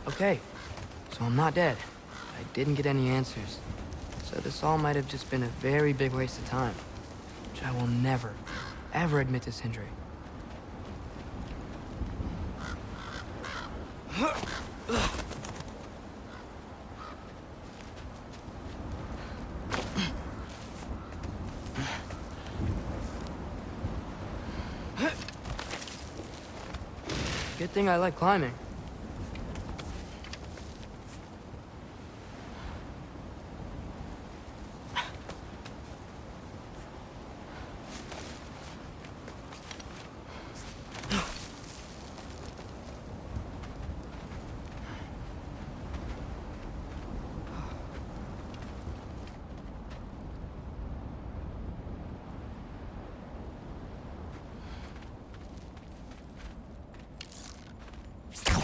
Okay, so I'm not dead. I didn't get any answers. So this all might have just been a very big waste of time. Which I will never, ever admit to Sindri. Good thing I like climbing.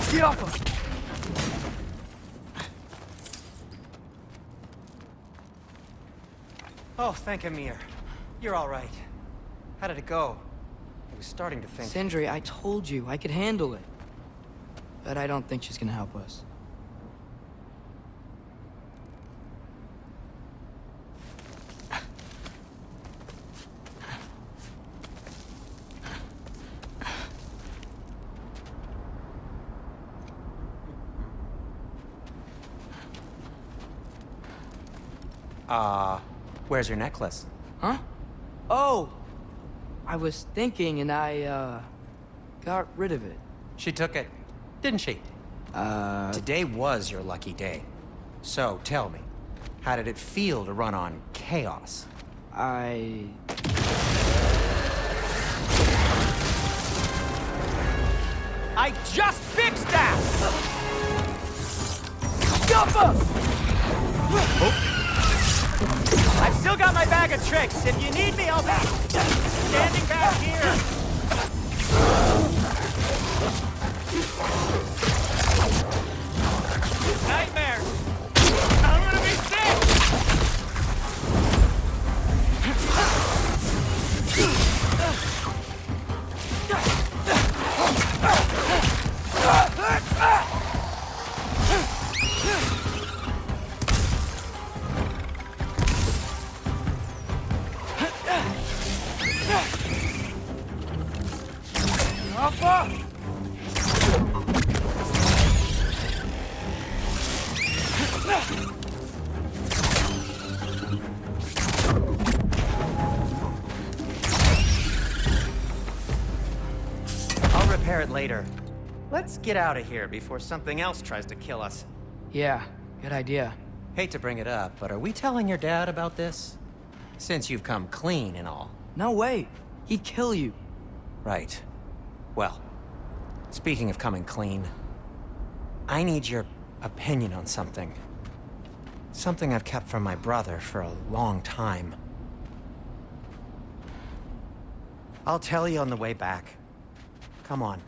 Get off him! Oh, thank Amir. You're all right. How did it go? I was starting to think... Sindri, I told you I could handle it. But I don't think she's gonna help us. Where's your necklace? Huh? Oh! I was thinking and I, got rid of it. She took it, didn't she? Today was your lucky day. So, tell me, how did it feel to run on chaos? I just fixed that! I've still got my bag of tricks. If you need me, I'll be standing back here. Nightmare! I'm gonna be sick! I'll repair it later. Let's get out of here before something else tries to kill us. Yeah, good idea. Hate to bring it up, but are we telling your dad about this? Since you've come clean and all. No way. He'd kill you. Right. Well, speaking of coming clean, I need your opinion on something. Something I've kept from my brother for a long time. I'll tell you on the way back. Come on.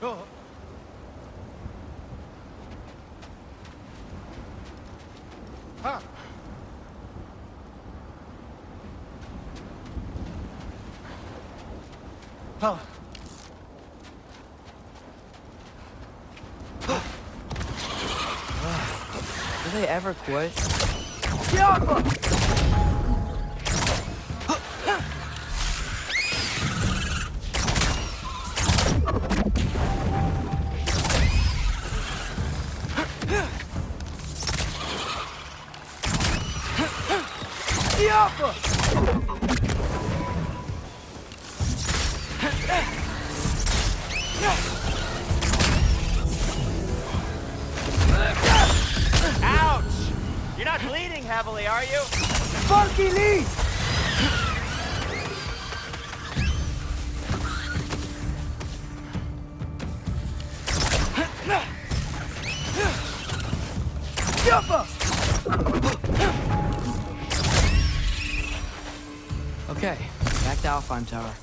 Oh. Huh. Oh. Do they ever quit? Ouch! You're not bleeding heavily, are you? Funky lead! Okay, back to Alfheim Tower.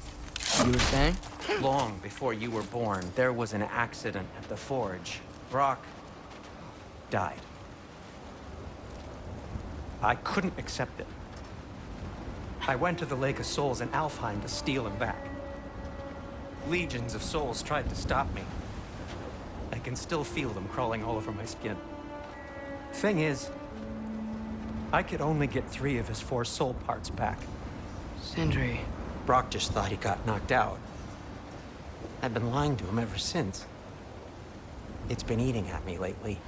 You were saying? Long before you were born, there was an accident at the forge. Brock died. I couldn't accept it. I went to the Lake of Souls in Alfheim to steal him back. Legions of souls tried to stop me. I can still feel them crawling all over my skin. Thing is, I could only get 3 of his 4 soul parts back. Sindri. Brock just thought he got knocked out. I've been lying to him ever since. It's been eating at me lately.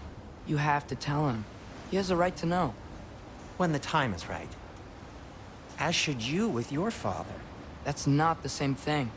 You have to tell him. He has a right to know. When the time is right. As should you with your father. That's not the same thing.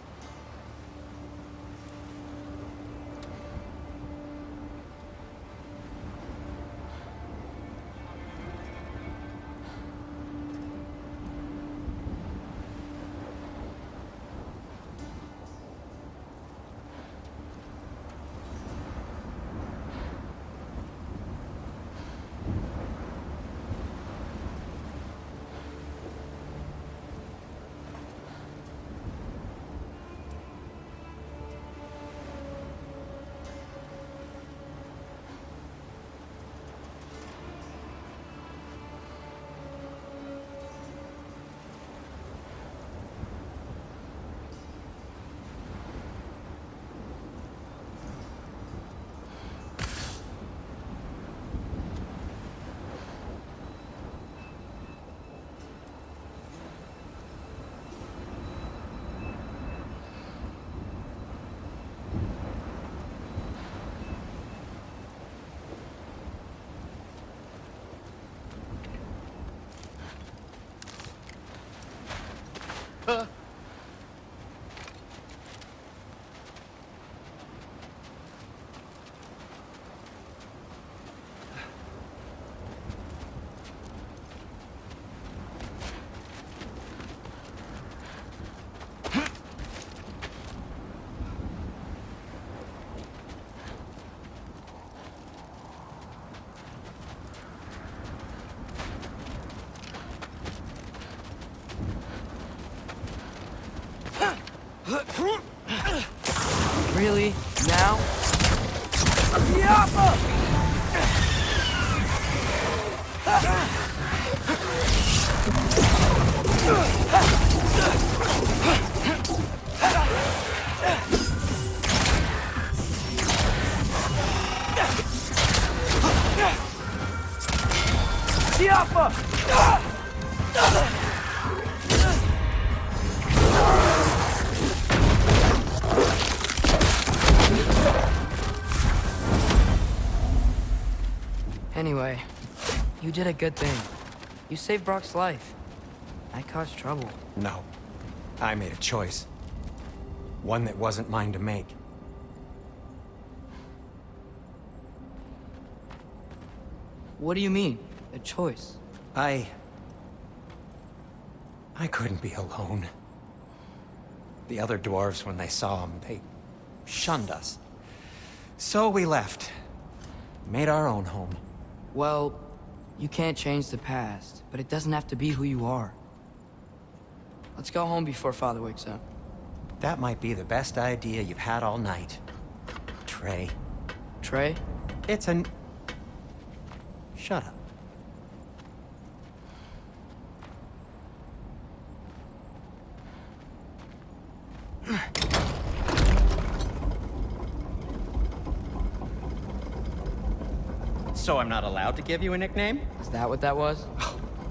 Really? Now? Anyway, you did a good thing. You saved Brock's life. I caused trouble. No. I made a choice. One that wasn't mine to make. What do you mean? A choice? I couldn't be alone. The other dwarves, when they saw him, they shunned us. So we left. Made our own home. Well, you can't change the past, but it doesn't have to be who you are. Let's go home before Father wakes up. That might be the best idea you've had all night. Trey. Trey? It's an... Shut up. So I'm not allowed to give you a nickname? Is that what that was?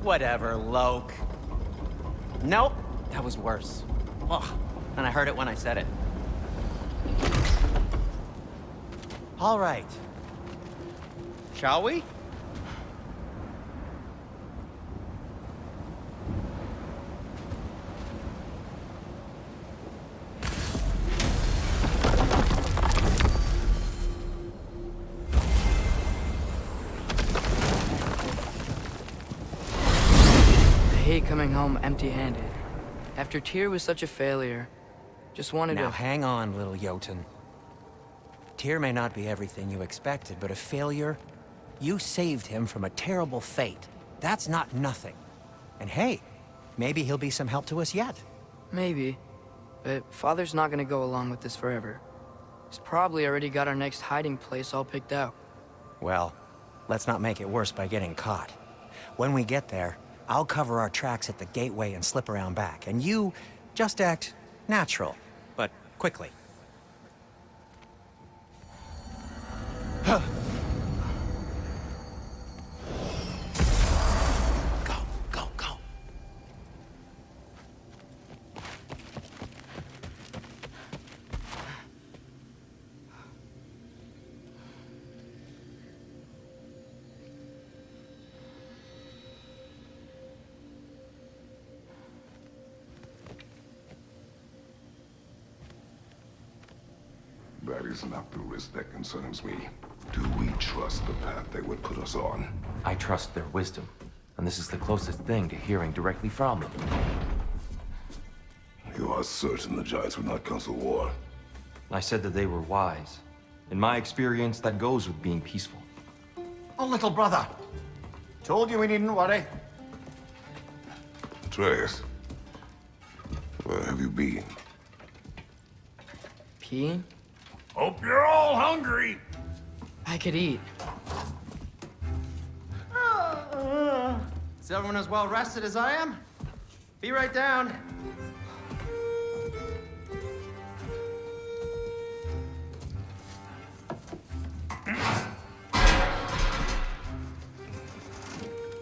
Whatever, Loke. Nope, that was worse. Ugh, and I heard it when I said it. All right. Shall we? I hate coming home empty-handed. After Tyr was such a failure, just wanted Now to... hang on, little Jotun. Tyr may not be everything you expected, but a failure? You saved him from a terrible fate. That's not nothing. And hey, maybe he'll be some help to us yet. Maybe. But Father's not gonna go along with this forever. He's probably already got our next hiding place all picked out. Well, let's not make it worse by getting caught. When we get there, I'll cover our tracks at the gateway and slip around back, and you just act natural, but quickly. Go, go, go. That is not the risk that concerns me. Do we trust the path they would put us on? I trust their wisdom, and this is the closest thing to hearing directly from them. You are certain the Giants would not counsel war? I said that they were wise. In my experience, that goes with being peaceful. Oh, little brother. Told you we needn't worry. Atreus, where have you been? Peeing? Hope you're all hungry. I could eat. Is everyone as well rested as I am? Be right down.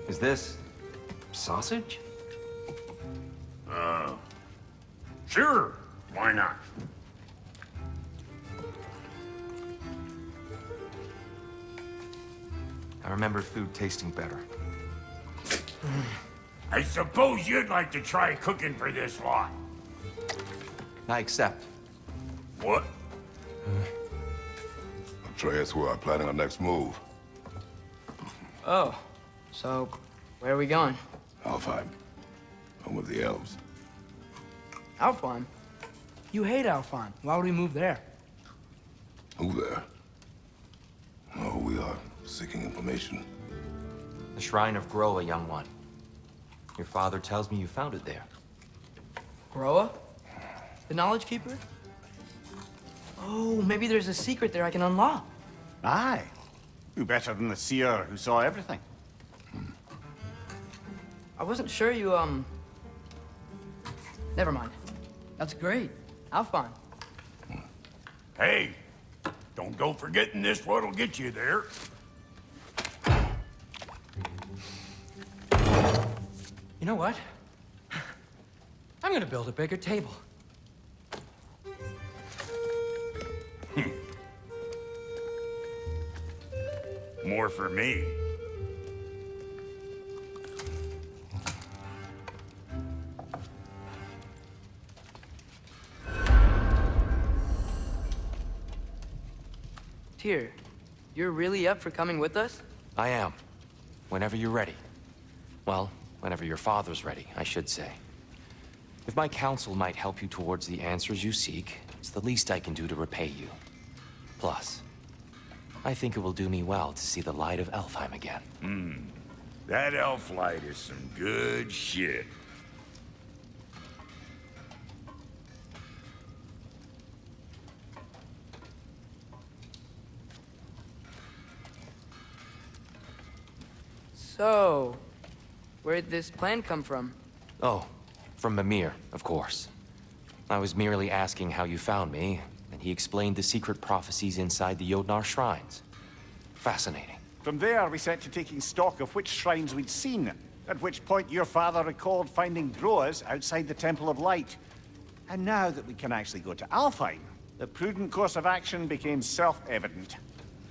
Is this sausage? Sure, why not? I remember food tasting better. I suppose you'd like to try cooking for this lot. I accept. What? Atreus, we are planning our next move. Oh, so where are we going? Alfheim, home of the elves. Alfheim? You hate Alfheim. Why would we move there? Who there? Oh, we are seeking information. The Shrine of Groa, young one. Your father tells me you found it there. Groa? The Knowledge Keeper? Oh, maybe there's a secret there I can unlock. Aye. Who better than the seer who saw everything? I wasn't sure you, Never mind. That's great. Alfheim. Hey, don't go forgetting this what'll get you there. You know what? I'm gonna build a bigger table. More for me. Tyr, you're really up for coming with us? I am. Whenever you're ready. Well, whenever your father's ready, I should say. If my counsel might help you towards the answers you seek, it's the least I can do to repay you. Plus, I think it will do me well to see the light of Alfheim again. That elf light is some good shit. So, where'd this plan come from? Oh, from Mimir, of course. I was merely asking how you found me, and he explained the secret prophecies inside the Jotnar shrines. Fascinating. From there, we set to taking stock of which shrines we'd seen, at which point your father recalled finding Groas outside the Temple of Light. And now that we can actually go to Alfheim, the prudent course of action became self-evident.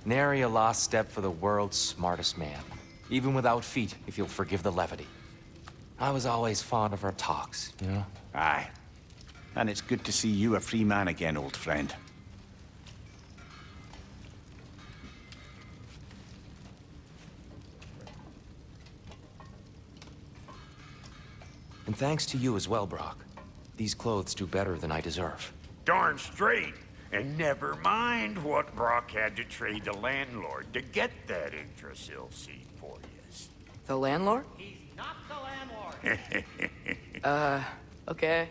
Nary a lost step for the world's smartest man. Even without feet, if you'll forgive the levity. I was always fond of our talks, you know? Aye. And it's good to see you a free man again, old friend. And thanks to you as well, Brock. These clothes do better than I deserve. Darn straight. And never mind what Brock had to trade the landlord to get that Yggdrasil seed for you. The landlord? He's not the landlord. Okay.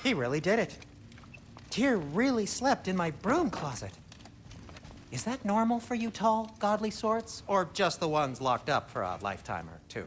He really did it. Tyr really slept in my broom closet. Is that normal for you tall, godly sorts? Or just the ones locked up for a lifetime or two?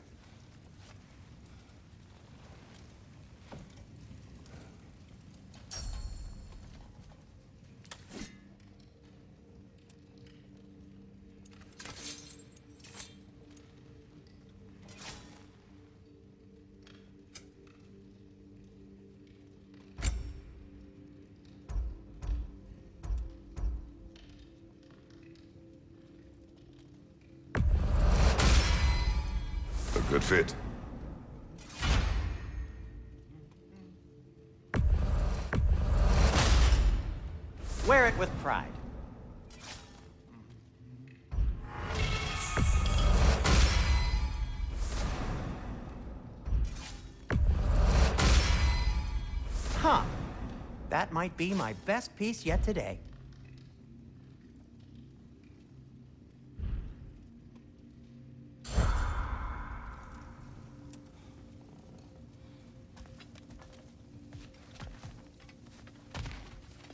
A good fit. Wear it with pride. Huh. That might be my best piece yet today.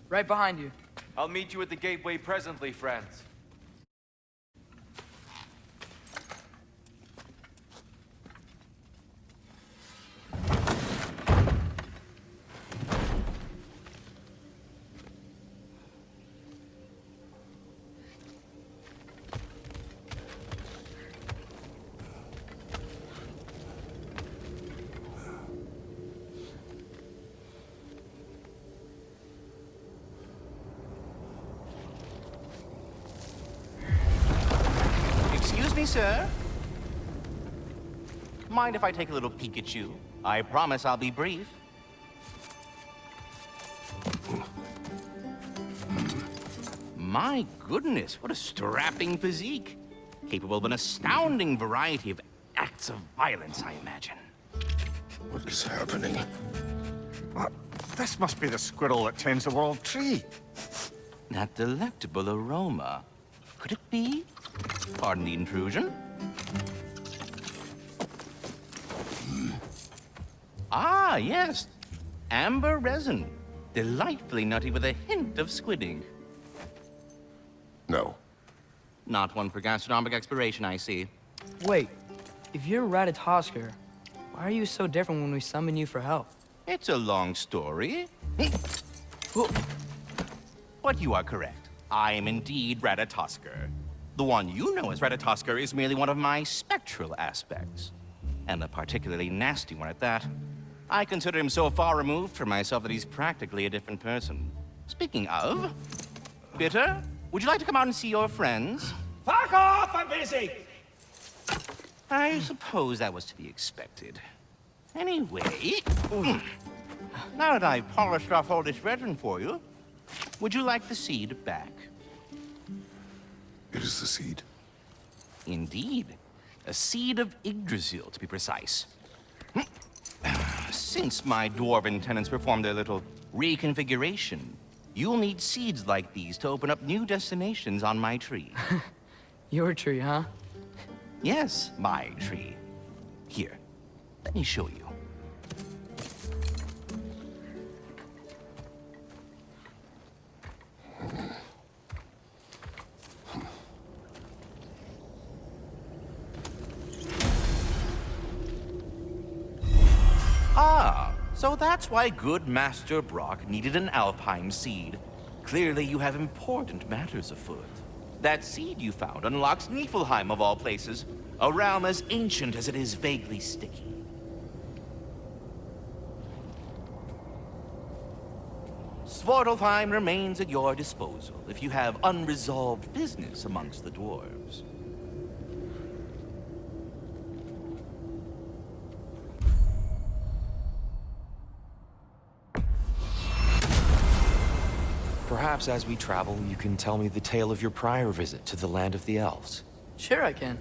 Right behind you. I'll meet you at the gateway presently, friends. Excuse me, sir. Mind if I take a little peek at you? I promise I'll be brief. My goodness, what a strapping physique. Capable of an astounding variety of acts of violence, I imagine. What is happening? This must be the squirrel that tends the world tree. That delectable aroma. Could it be? Pardon the intrusion. Ah, yes. Amber resin. Delightfully nutty with a hint of squid ink. No. Not one for gastronomic exploration, I see. Wait, if you're Ratatoskr, why are you so different when we summon you for help? It's a long story. But you are correct. I am indeed Ratatoskr. The one you know as Ratatoskr is merely one of my spectral aspects. And a particularly nasty one at that. I consider him so far removed from myself that he's practically a different person. Speaking of, Bitter, would you like to come out and see your friends? Fuck off! I'm busy! I suppose that was to be expected. Anyway, now that I've polished off all this resin for you, would you like the seed back? It is the seed. Indeed. A seed of Yggdrasil, to be precise. Since my dwarven tenants performed their little reconfiguration, you'll need seeds like these to open up new destinations on my tree. Your tree, huh? Yes, my tree. Here, let me show you. Ah, so that's why good Master Brock needed an Alpine seed. Clearly you have important matters afoot. That seed you found unlocks Niflheim of all places, a realm as ancient as it is vaguely sticky. Svartalfheim remains at your disposal if you have unresolved business amongst the dwarves. Perhaps as we travel, you can tell me the tale of your prior visit to the land of the elves. Sure I can.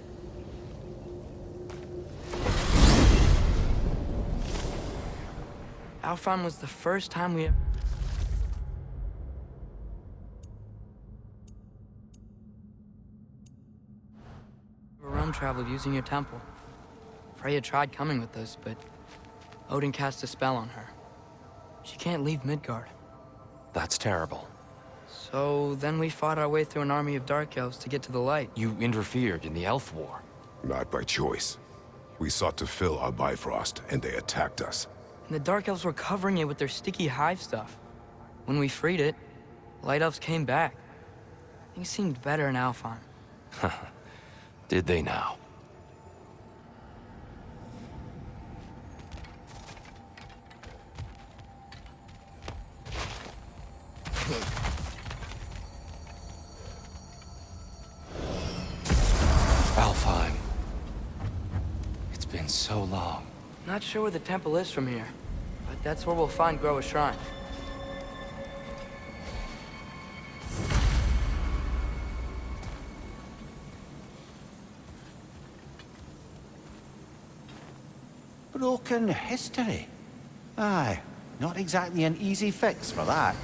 Alfheim was the first time we... realm traveled using your temple. Freya tried coming with us, but Odin cast a spell on her. She can't leave Midgard. That's terrible. So then we fought our way through an army of Dark Elves to get to the light. You interfered in the Elf War. Not by choice. We sought to fill our Bifrost, and they attacked us. And the Dark Elves were covering it with their sticky hive stuff. When we freed it, Light Elves came back. Things seemed better in Alfheim. Did they now? Alfheim. It's been so long. Not sure where the temple is from here, but that's where we'll find Groa's shrine. Broken history. Aye, not exactly an easy fix for that.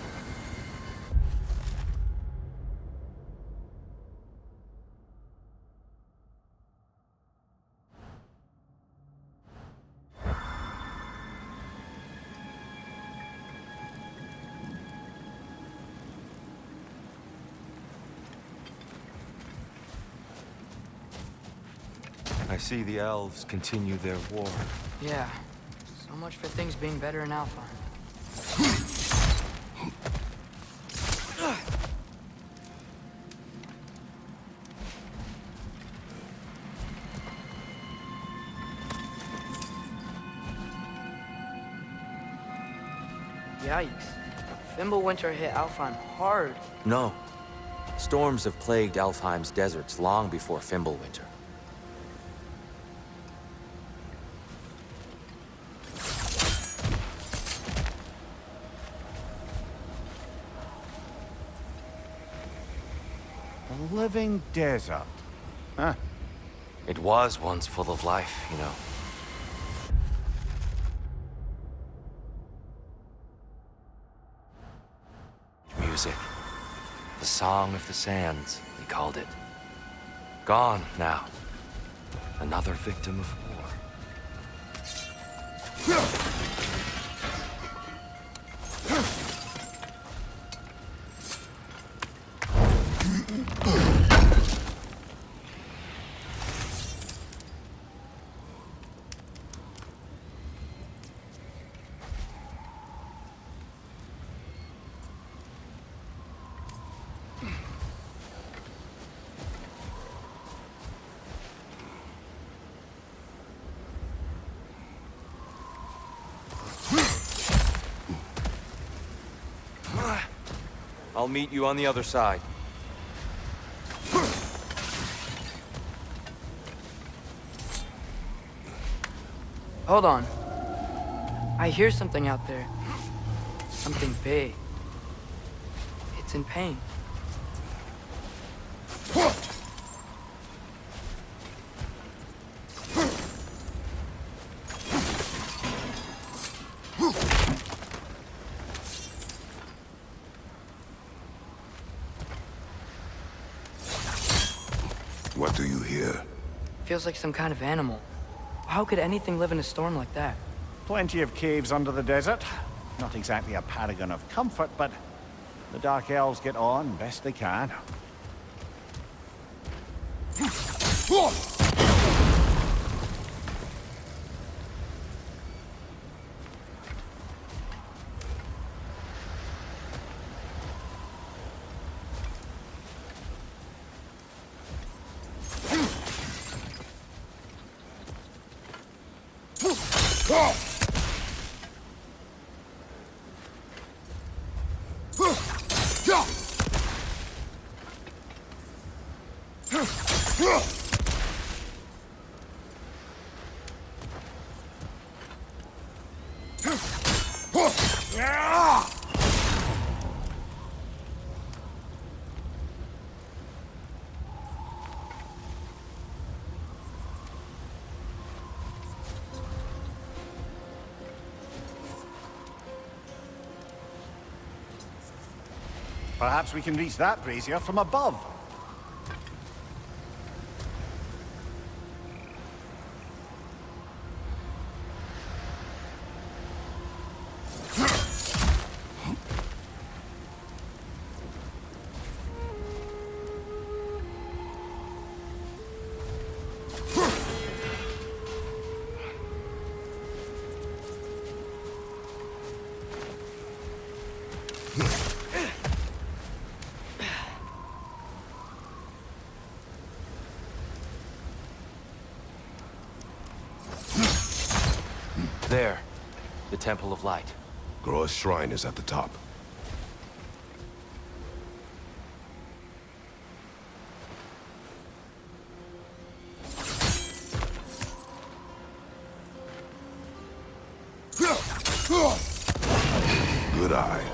I see the elves continue their war. Yeah, so much for things being better in Alfheim. Yikes. Fimbulwinter hit Alfheim hard. No. Storms have plagued Alfheim's deserts long before Fimbulwinter. A living desert. Huh. It was once full of life, you know. Music. The Song of the Sands, they called it. Gone now. Another victim of war. I'll meet you on the other side. Hold on. I hear something out there. Something big. It's in pain. What do you hear? Feels like some kind of animal. How could anything live in a storm like that? Plenty of caves under the desert. Not exactly a paragon of comfort, but the Dark Elves get on best they can. Perhaps we can reach that brazier from above. There. The Temple of Light. Groa's shrine is at the top. Good eye.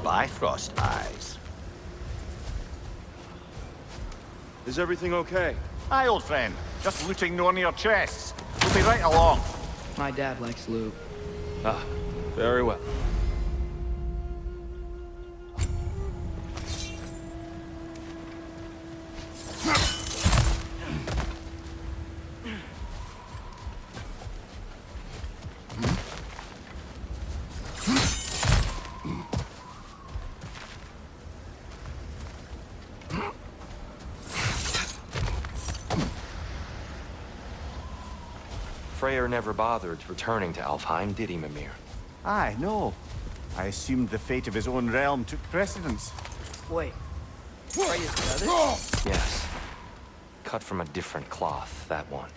Bifrost eyes. Is everything okay? Aye, old friend. Just looting no near chests. We'll be right along. My dad likes loot. Ah, very well. Freyr never bothered returning to Alfheim, did he, Mimir? Aye, no. I assumed the fate of his own realm took precedence. Wait. Freya's brother? Yes. Cut from a different cloth, that one.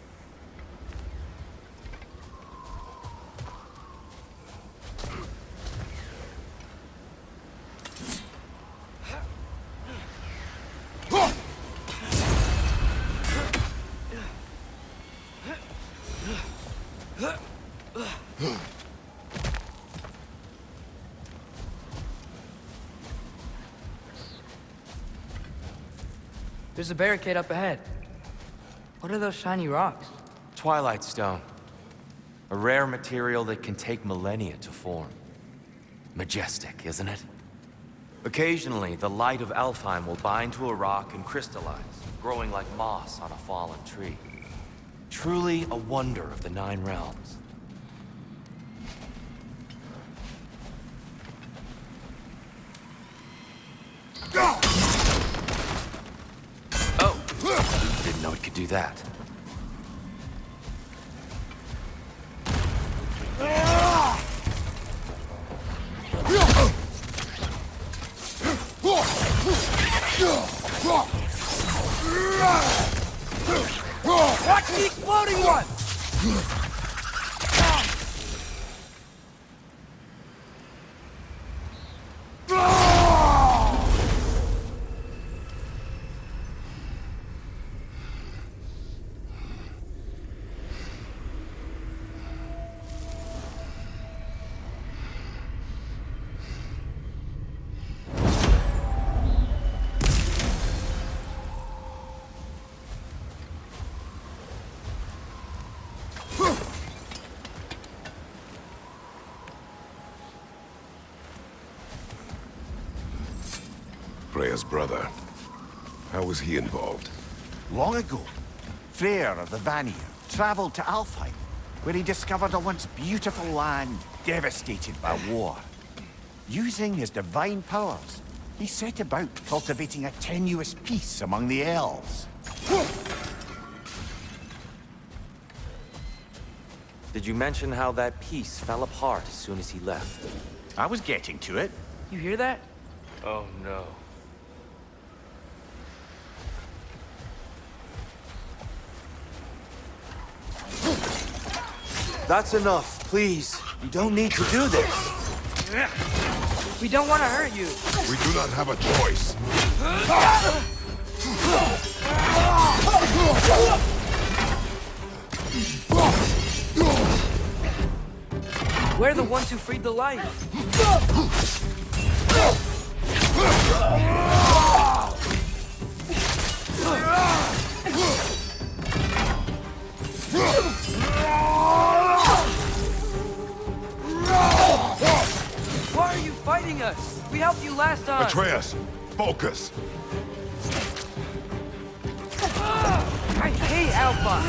There's a barricade up ahead. What are those shiny rocks? Twilight Stone. A rare material that can take millennia to form. Majestic, isn't it? Occasionally, the light of Alfheim will bind to a rock and crystallize, growing like moss on a fallen tree. Truly a wonder of the Nine Realms. Oh! Didn't know it could do that. Watch the exploding one! Freya's brother. How was he involved? Long ago, Freyr of the Vanir traveled to Alfheim, where he discovered a once beautiful land devastated by war. Using his divine powers, he set about cultivating a tenuous peace among the elves. Did you mention how that piece fell apart as soon as he left? I was getting to it. You hear that? Oh no. That's enough, please. You don't need to do this. We don't want to hurt you. We do not have a choice. We're the ones who freed the light. Why are you fighting us? We helped you last time. Atreus, focus. I hate Alpha.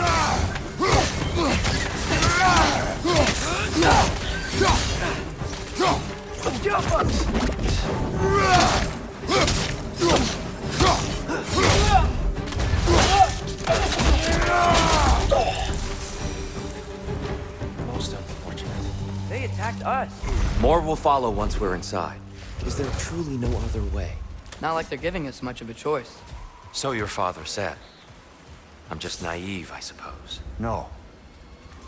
Jump up! Most unfortunate. They attacked us. More will follow once we're inside. Is there truly no other way? Not like they're giving us much of a choice. So your father said. I'm just naive, I suppose. No.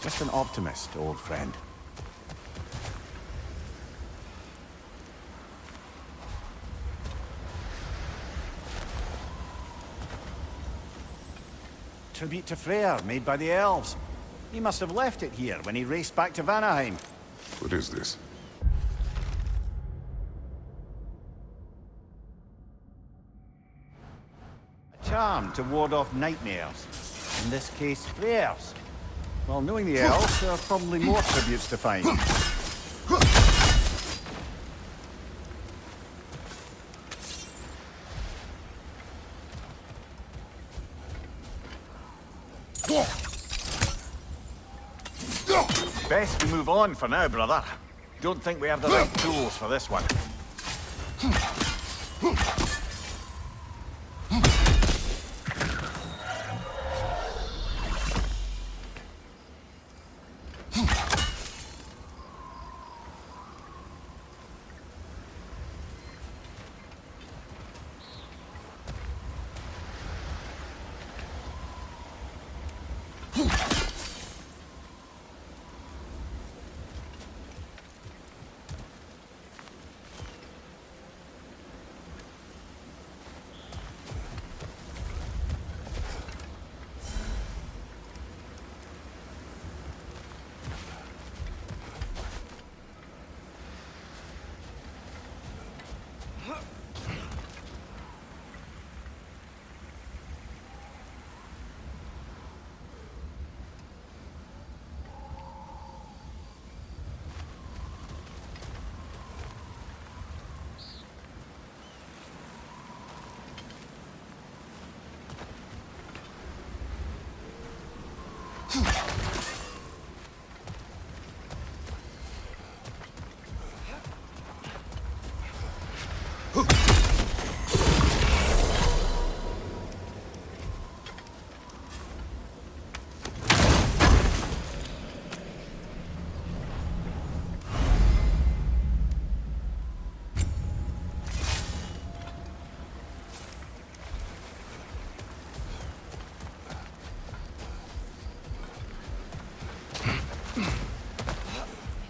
Just an optimist, old friend. Tribute to Freyr, made by the elves. He must have left it here when he raced back to Vanaheim. What is this? A charm to ward off nightmares. In this case, Freyr's. Well, knowing the elves, there are probably more tributes to find. Best we move on for now, brother. Don't think we have the right tools for this one.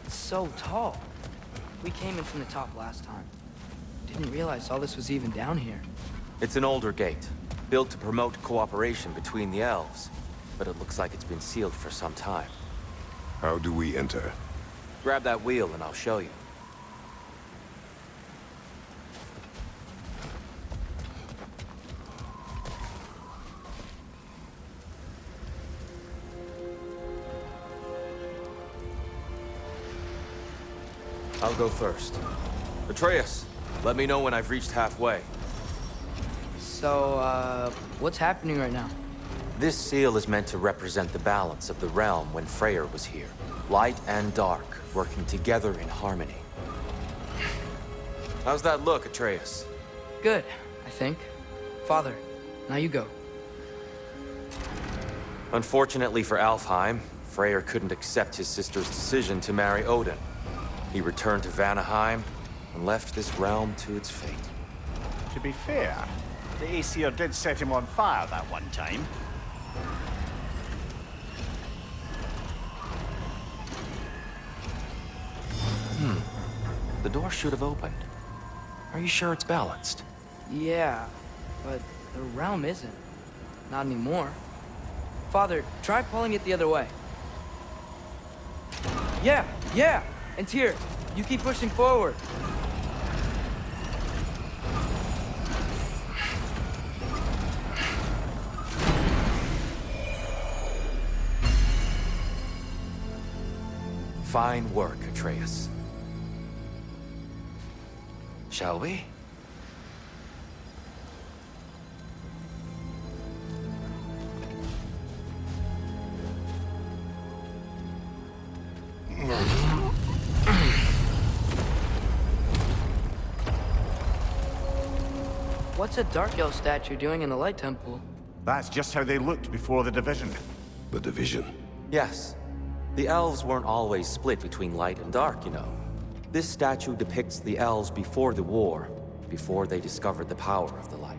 So tall. We came in from the top last time. Didn't realize all this was even down here. It's an older gate, built to promote cooperation between the elves. But it looks like it's been sealed for some time. How do we enter? Grab that wheel and I'll show you. I'll go first. Atreus, let me know when I've reached halfway. So, what's happening right now? This seal is meant to represent the balance of the realm when Freyr was here. Light and dark, working together in harmony. How's that look, Atreus? Good, I think. Father, now you go. Unfortunately for Alfheim, Freyr couldn't accept his sister's decision to marry Odin. He returned to Vanaheim and left this realm to its fate. To be fair, the Aesir did set him on fire that one time. The door should have opened. Are you sure it's balanced? Yeah, but the realm isn't. Not anymore. Father, try pulling it the other way. Yeah! And Tyr, you keep pushing forward. Fine work, Atreus. Shall we? What's a Dark Elf statue doing in the Light Temple? That's just how they looked before the division. The division. Yes. The elves weren't always split between light and dark, you know. This statue depicts the elves before the war, before they discovered the power of the light.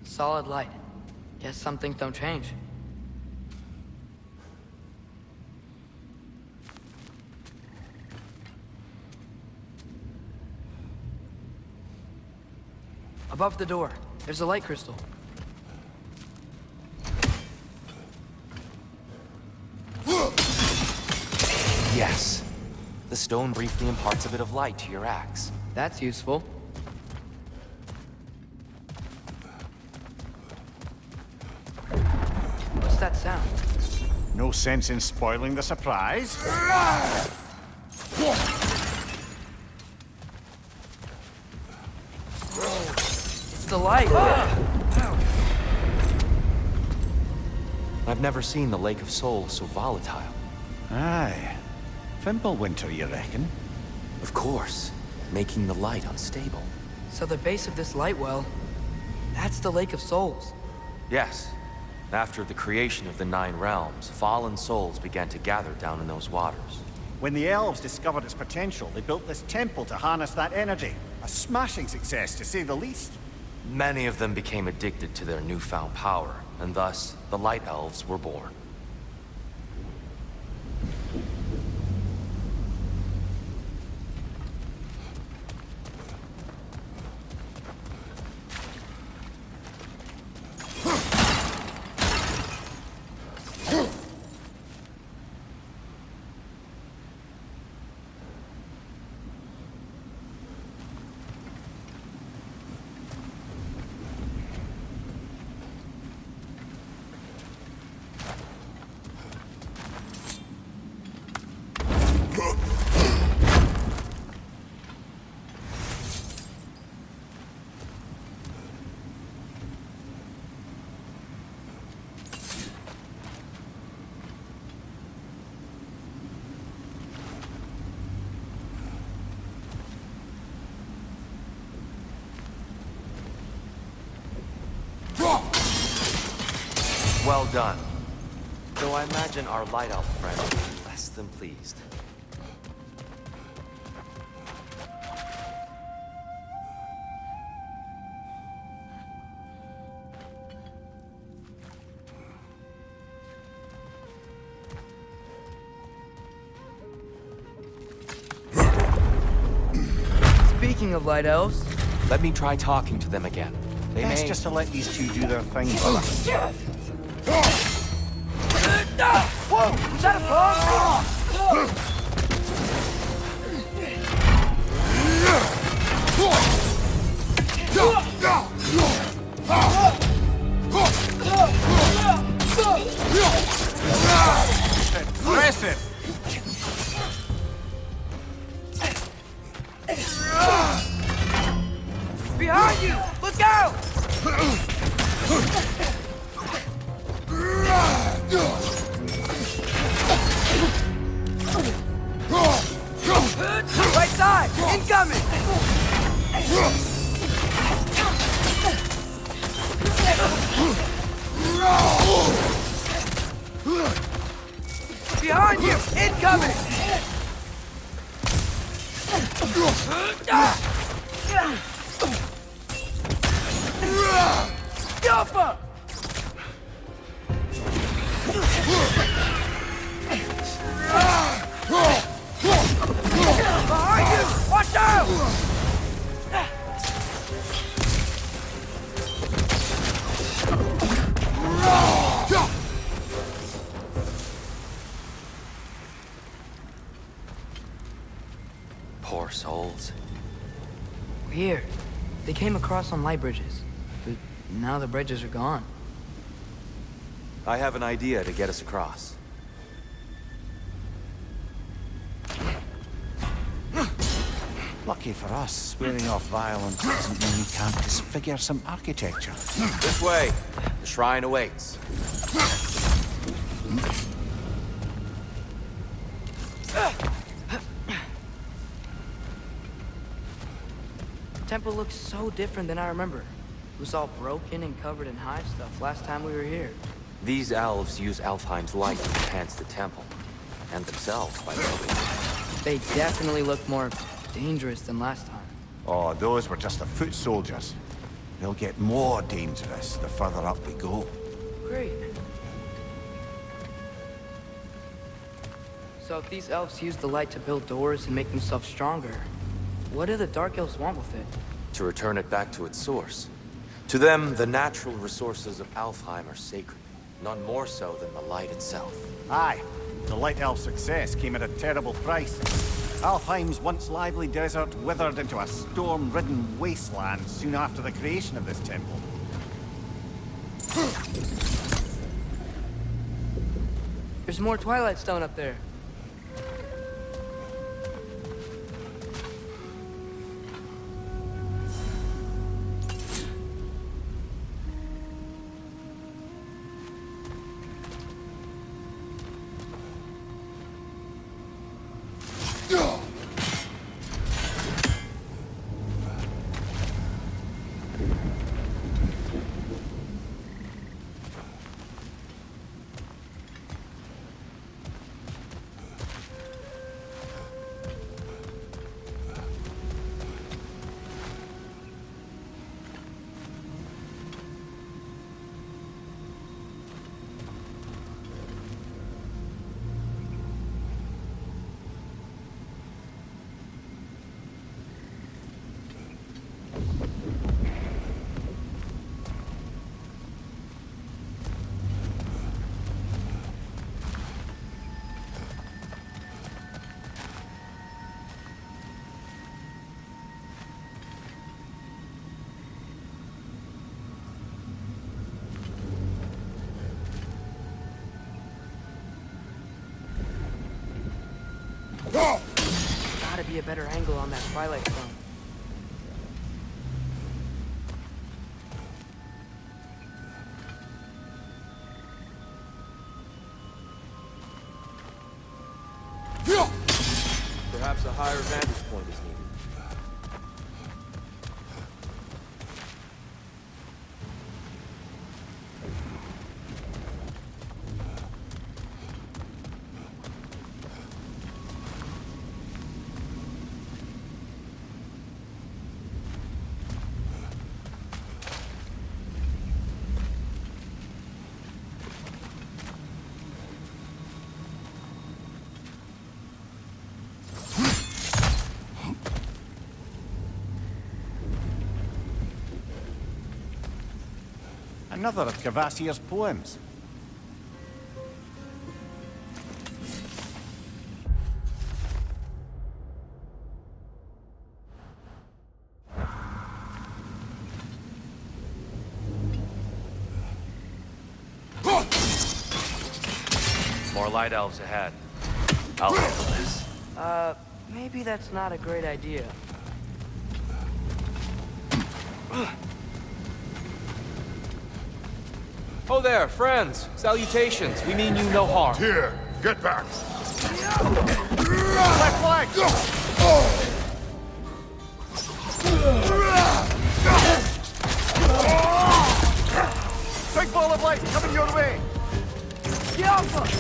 Solid light. Guess some things don't change. Above the door, there's a light crystal. Yes. The stone briefly imparts a bit of light to your axe. That's useful. What's that sound? No sense in spoiling the surprise. It's the light! I've never seen the Lake of Souls so volatile. Aye. Fimbulwinter, you reckon? Of course, making the light unstable. So the base of this light well, that's the Lake of Souls. Yes. After the creation of the Nine Realms, fallen souls began to gather down in those waters. When the elves discovered its potential, they built this temple to harness that energy. A smashing success, to say the least. Many of them became addicted to their newfound power, and thus, the Light Elves were born. Well done. Though I imagine our Light Elf friend will be less than pleased. Speaking of light elves... Let me try talking to them again. They Best may... just to let these two do their thing, brother. Whoa! Is that a bomb? Impressive! Behind you! Look out! Right side! Incoming! Behind you! Incoming! Alpha! Behind you! Watch out! Poor souls. Weird. They came across on light bridges, but now the bridges are gone. I have an idea to get us across. Lucky for us, swearing off violence doesn't mean we can't disfigure some architecture. This way. The shrine awaits. temple looks so different than I remember. It was all broken and covered in hive stuff last time we were here. These elves use Alfheim's light to enhance the temple. And themselves, by the way. They definitely look more dangerous than last time. Oh, those were just the foot soldiers. They'll get more dangerous the further up we go. Great. So if these elves use the light to build doors and make themselves stronger, what do the Dark Elves want with it? To return it back to its source. To them, the natural resources of Alfheim are sacred. None more so than the light itself. Aye. The Light Elf's success came at a terrible price. Alfheim's once lively desert withered into a storm-ridden wasteland soon after the creation of this temple. There's more Twilight Stone up there. Gotta be a better angle on that Twilight Stone. Perhaps a higher vantage point is needed. Another of Kvasir's poems. More light elves ahead. I'll handle this. Maybe that's not a great idea. Oh there, friends. Salutations. We mean you no harm. Here, get back. Left flank! Big ball of light coming your way! Get off us!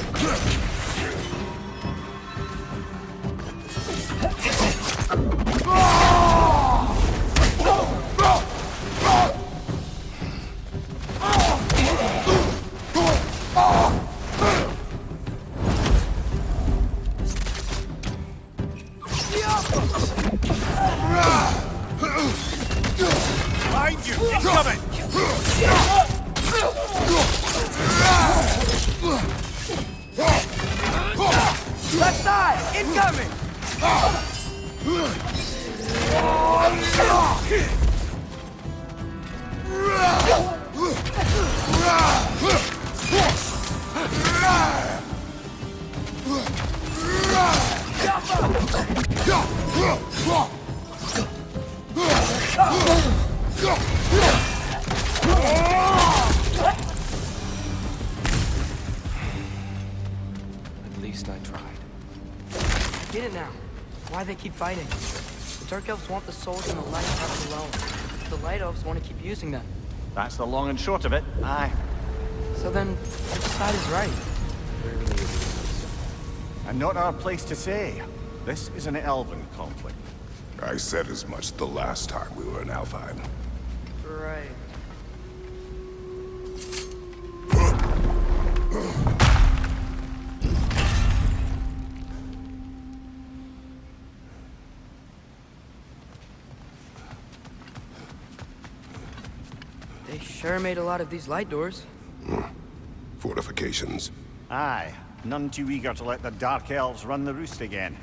Behind you! Incoming! Left side! Incoming! At least I tried. Get it now. Why they keep fighting? The Dark Elves want the souls in the lighthouse alone. The Light Elves want to keep using them. That's the long and short of it. Aye. So then, which side is right? And not our place to say. This is an elven conflict. I said as much the last time we were in Alfheim. Right. They sure made a lot of these light doors. Fortifications. Aye. None too eager to let the Dark Elves run the roost again.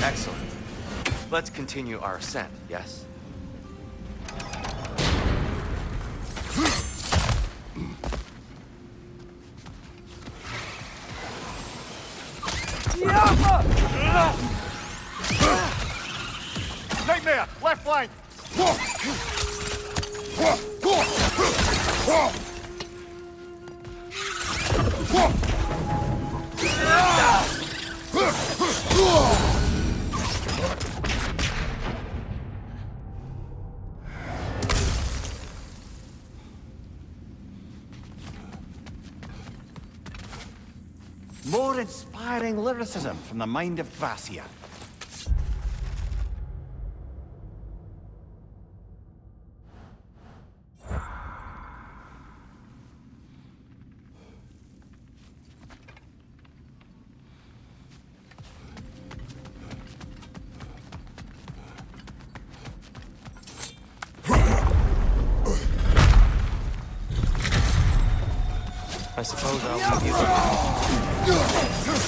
Excellent. Let's continue our ascent, yes? Nightmare! Left flank! More inspiring lyricism from the mind of Kvasir. I suppose I'll leave you.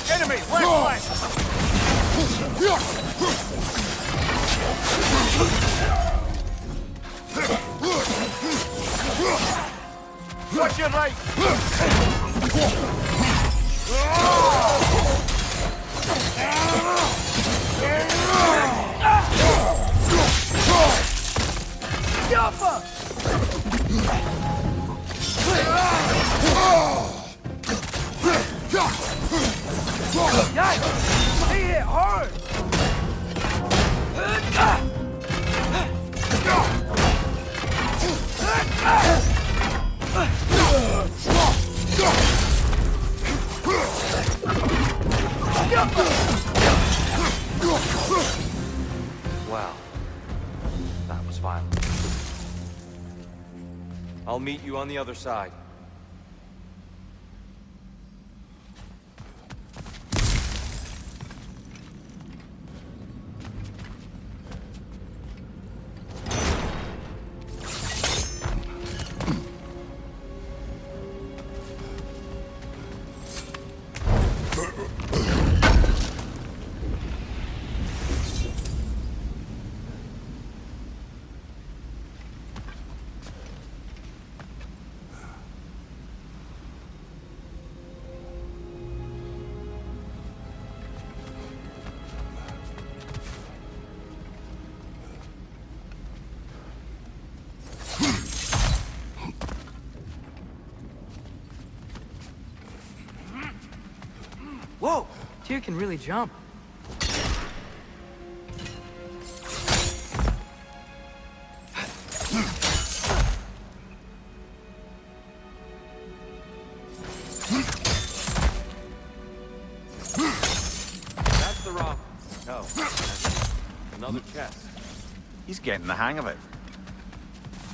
Enemy! Left flank! Watch your right! Yikes! He hit hard! Wow. That was violent. I'll meet you on the other side. Whoa! Tyr can really jump. another chest. He's getting the hang of it.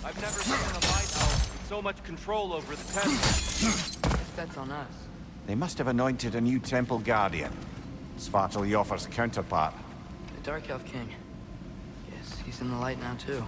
I've never seen a light elf with so much control over the temple. Guess that's on us. They must have anointed a new temple guardian. Svartal Joffer's counterpart. The Dark Elf King. Yes, he's in the light now, too.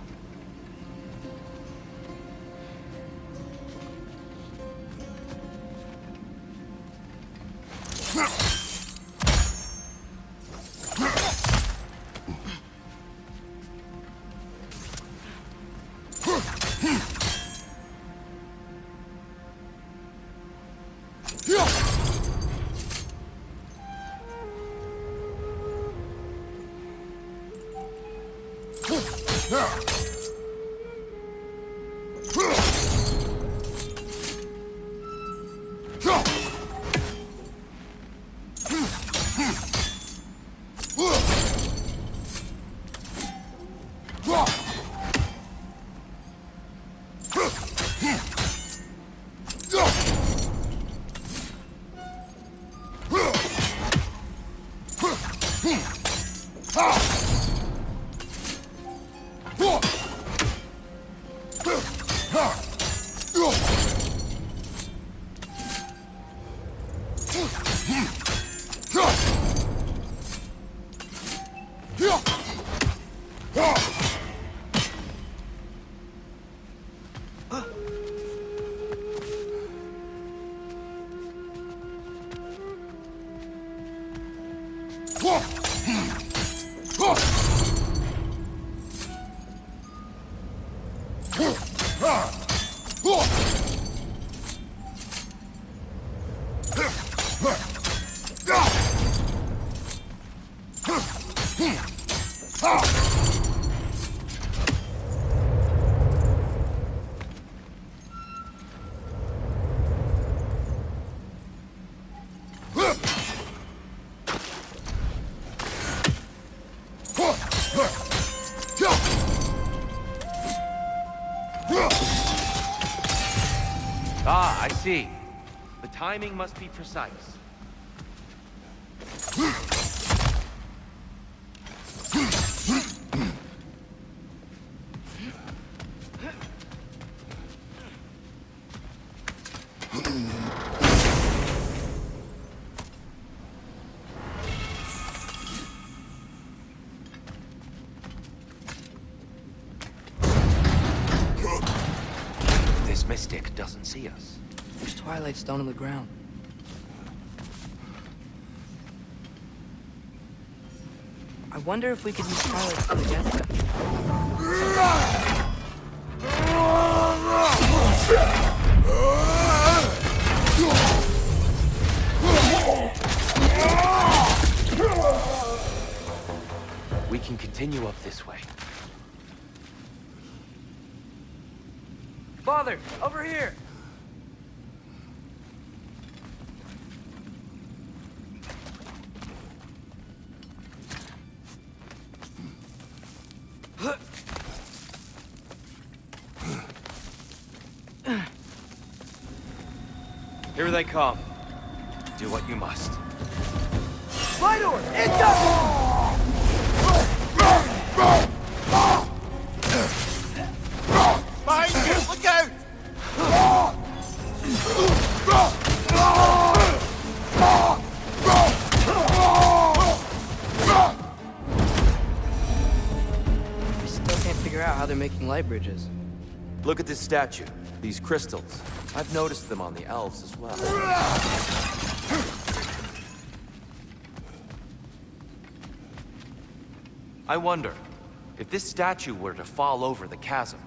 Ah, I see. The timing must be precise. This mystic doesn't see us. There's Twilight Stone on the ground. I wonder if we could use Twilight Stone against them. We can continue up this way. Father, over here! Here they come. Do what you must. Vitor! Incoming! Behind you! Look out! I still can't figure out how they're making light bridges. Look at this statue. These crystals. I've noticed them on the elves as well. I wonder, if this statue were to fall over the chasm,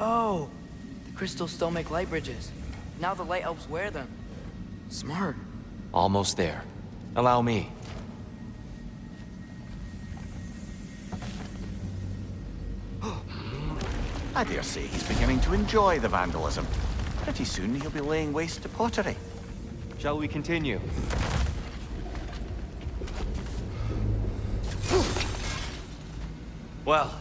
Oh, the crystals still make light bridges. Now the light elves wear them. Smart. Almost there. Allow me. I dare say he's beginning to enjoy the vandalism. Pretty soon he'll be laying waste to pottery. shall we continue? Well,